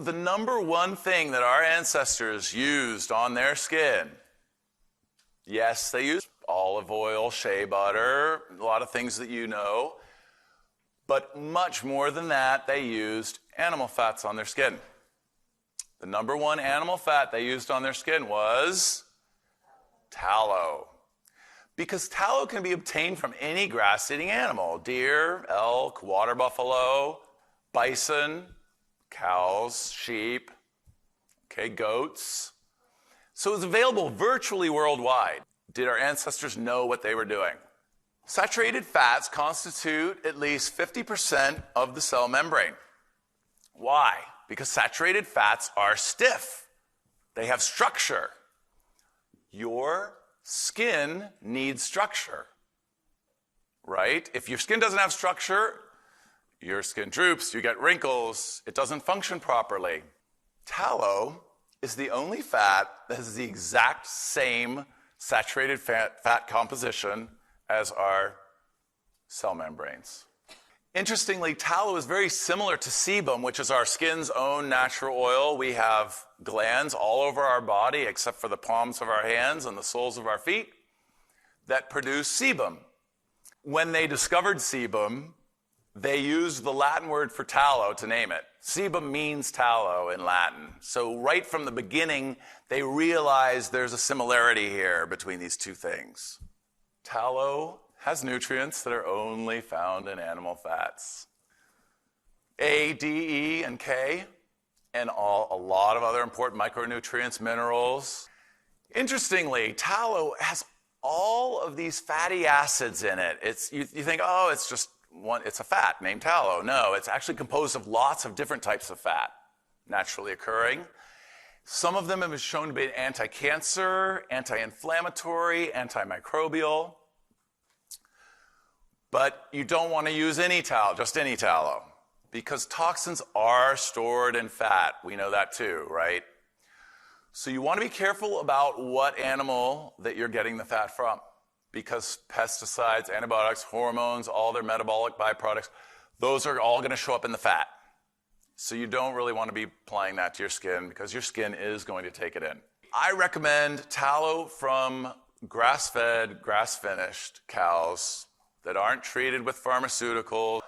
the number one thing that our ancestors used on their skin, yes, they used olive oil, shea butter, a lot of things that you know, but much more than that, they used animal fats on their skin. The number one animal fat they used on their skin was tallow. Because tallow can be obtained from any grass-eating animal: deer, elk, water buffalo, bison, cows, sheep, goats. So it's available virtually worldwide. Did our ancestors know what they were doing? Saturated fats constitute at least 50% of the cell membrane. Why? Because saturated fats are stiff. They have structure. Your skin needs structure, right? If your skin doesn't have structure, your skin droops, you get wrinkles, it doesn't function properly. Tallow is the only fat that has the exact same saturated fat composition as our cell membranes. Interestingly, tallow is very similar to sebum, which is our skin's own natural oil. We have glands all over our body, except for the palms of our hands and the soles of our feet, that produce sebum. When they discovered sebum, they used the Latin word for tallow to name it. Sebum means tallow in Latin. So right from the beginning, they realized there's a similarity here between these two things. Tallow has nutrients that are only found in animal fats. A, D, E, and K, and a lot of other important micronutrients, minerals. Interestingly, tallow has all of these fatty acids in it. You think, oh, it's just it's a fat named tallow. No, it's actually composed of lots of different types of fat naturally occurring. Some of them have been shown to be anti-cancer, anti-inflammatory, antimicrobial. But you don't want to use any tallow, just any tallow, because toxins are stored in fat. We know that too, right? So you want to be careful about what animal that you're getting the fat from, because pesticides, antibiotics, hormones, all their metabolic byproducts, those are all going to show up in the fat. So you don't really want to be applying that to your skin, because your skin is going to take it in. I recommend tallow from grass-fed, grass-finished cows that aren't treated with pharmaceuticals.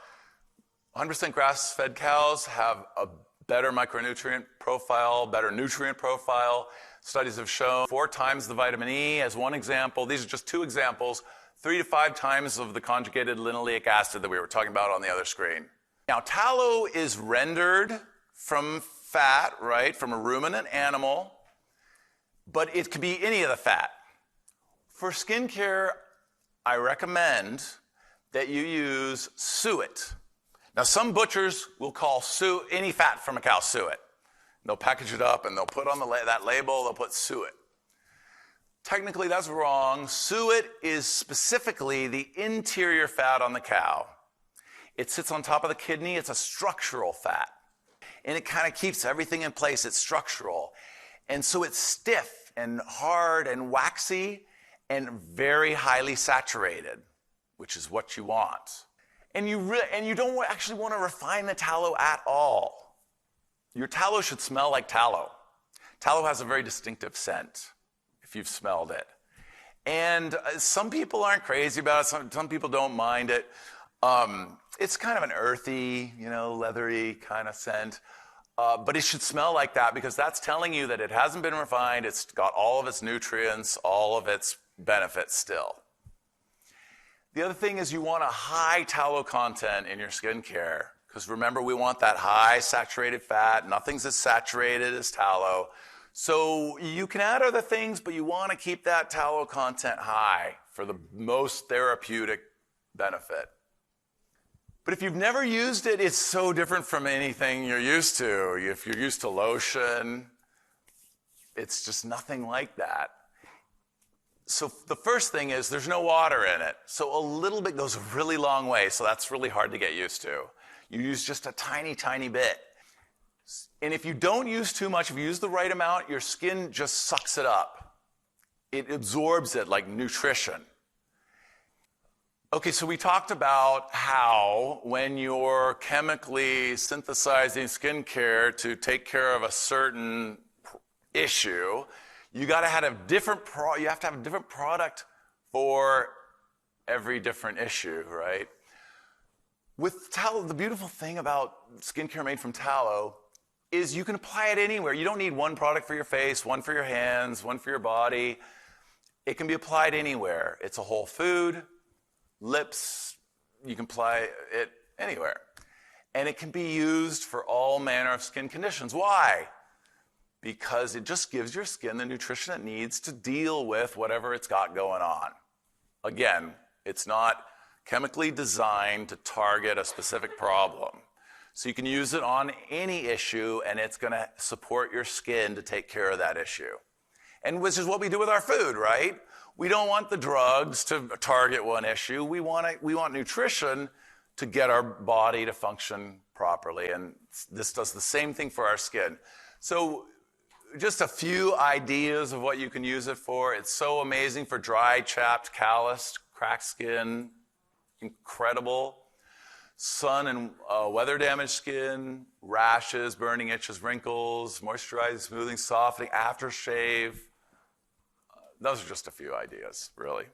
100% grass-fed cows have a better micronutrient profile, better nutrient profile. Studies have shown 4 times the vitamin E as one example. These are just 2 examples. 3 to 5 times of the conjugated linoleic acid that we were talking about on the other screen. Now, tallow is rendered from fat, right, from a ruminant animal, but it could be any of the fat. For skincare, I recommend that you use suet. Now, some butchers will call any fat from a cow suet. They'll package it up and they'll put on that label, they'll put suet. Technically, that's wrong. Suet is specifically the interior fat on the cow. It sits on top of the kidney. It's a structural fat. And it kind of keeps everything in place. It's structural. And so it's stiff and hard and waxy and very highly saturated, which is what you want. And you don't actually want to refine the tallow at all. Your tallow should smell like tallow. Tallow has a very distinctive scent, if you've smelled it. And some people aren't crazy about it. Some people don't mind it. It's kind of an earthy, leathery kind of scent. But it should smell like that, because that's telling you that it hasn't been refined. It's got all of its nutrients, all of its benefits still. The other thing is you want a high tallow content in your skincare, because remember, we want that high saturated fat. Nothing's as saturated as tallow. So you can add other things, but you want to keep that tallow content high for the most therapeutic benefit. But if you've never used it, it's so different from anything you're used to. If you're used to lotion, it's just nothing like that. So the first thing is there's no water in it. So a little bit goes a really long way. So that's really hard to get used to. You use just a tiny, tiny bit. And if you don't use too much, if you use the right amount, your skin just sucks it up. It absorbs it like nutrition. Okay, so we talked about how when you're chemically synthesizing skincare to take care of a certain issue, you got to have a different you have to have a different product for every different issue, right? With tallow, the beautiful thing about skincare made from tallow is you can apply it anywhere. You don't need one product for your face, one for your hands, one for your body. It can be applied anywhere. It's a whole food. Lips, you can apply it anywhere. And it can be used for all manner of skin conditions. Why? Because it just gives your skin the nutrition it needs to deal with whatever it's got going on. Again, it's not chemically designed to target a specific problem. So you can use it on any issue, and it's going to support your skin to take care of that issue. And which is what we do with our food, right? We don't want the drugs to target one issue. We want nutrition to get our body to function properly. And this does the same thing for our skin. So just a few ideas of what you can use it for. It's so amazing for dry, chapped, calloused, cracked skin. Incredible. Sun and weather damaged skin, rashes, burning, itches, wrinkles, moisturizing, smoothing, softening, aftershave. Those are just a few ideas, really.